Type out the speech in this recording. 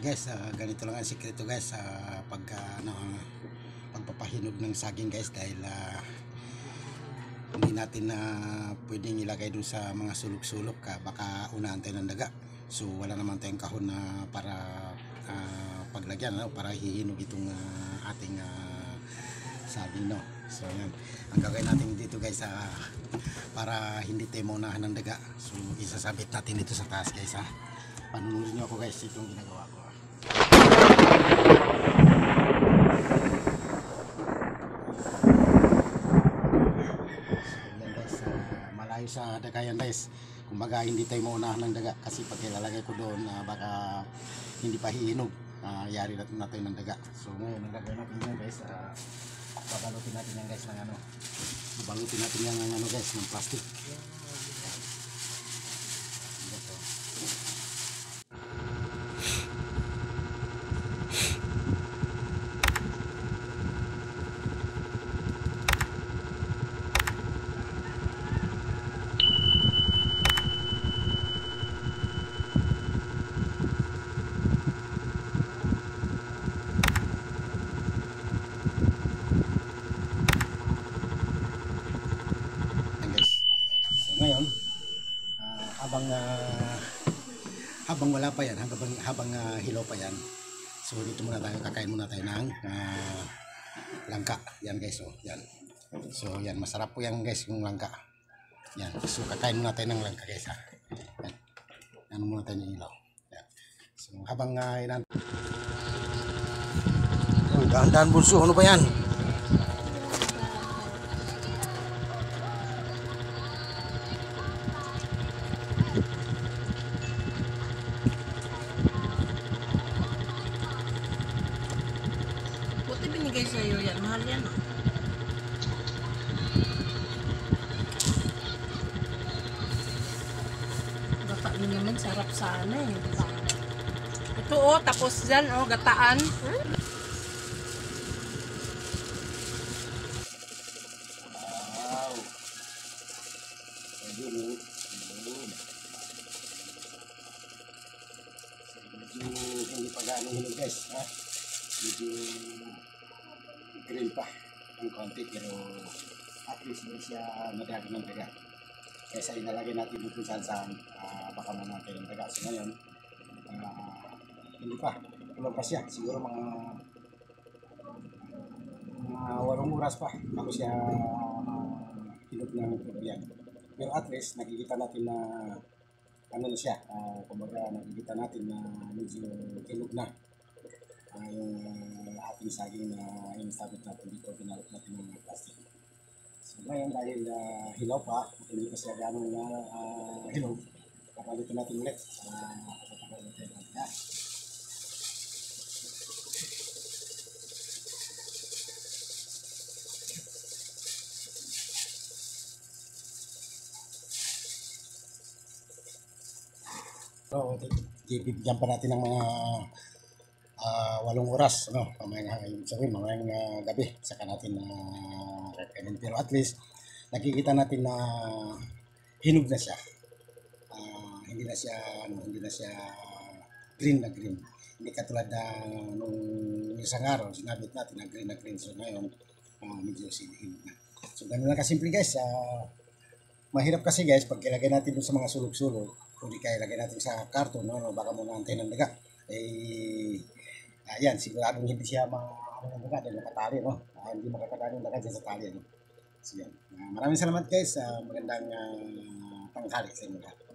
Guys, ganito lang ang sikreto guys sa pagpapahinog ng saging guys, dahil hindi natin na pwedeng ilagay doon sa mga sulok-sulok baka unaan tayo ng daga. So wala naman tayong kahon na para paglagyan, para hihinog itong ating saging, no. So yan ang gagawin natin dito guys, para hindi tayo maunahan ng daga. So isasabit natin ito sa taas guys. Panunurin nyo ako guys, itong ginagawa ko. Malayo sa daga yan guys, kumbaga hindi tayo maunahan ng daga, kasi pag ilalagay ko doon baka hindi pa hihinog, yari natin ng daga. So ngayon nalagay natin yan guys, babalutin natin yan guys ng babalutin natin yan ng guys, ng plastic. Ngayon, habang wala pa yan, habang hilaw pa yan, so dito muna tayo, kakain muna tayo ng langka. Yan guys, yan. So yan, masarap po yan guys, yung langka. Yan, so kakain muna tayo ng langka guys, Yan. Yan muna tayo ng hilaw. Yan. So habang dahan-dahan bunso, ano pa yan? Buti binigay sa'yo yan. Mahal yan. Gata nyo naman. Sarap sana eh. Ito tapos dyan gataan. Wow. Medyo hindi pa gano'ng hinog guys, medyo green pa ang konti, pero at least hindi siya nagagawin ng daga. Kaysa inalagay natin dito saan baka muna natin ng daga. So ngayon, hindi pa, kulang pa siya, siguro mga 8 oras pa bago siya hinog ng tubig. Pero at least nakikita natin na ano na siya, kumbaga nakikita natin na medyo hinog na yung ating saging na inisabit natin dito, pinalot natin ng plastic. So ngayon, dahil hilaw pa, hindi pa siya gano'ng hinog, kapalitin natin ulit. So, bibigyan pa natin ng mga 8 oras, mamayang gabi, saka natin kakainin. Pero at least nakikita natin na hinog na siya. Hindi na siya green na green. Hindi katulad nung isang araw, sinabit natin na green na green. So ngayon, medyo hinog na. So ganun lang kasimple guys. Mahirap kasi guys, pag ilagay natin dun sa mga sulok-sulok, kung di kaya ilagay natin sa karton, baka muna antayin ng daga. Ayan, siguradong hindi siya ng daga dahil nakatali, hindi makakatali ng daga dyan sa tali. So yan. Maraming salamat guys, magandang tanghali sa inyo lahat.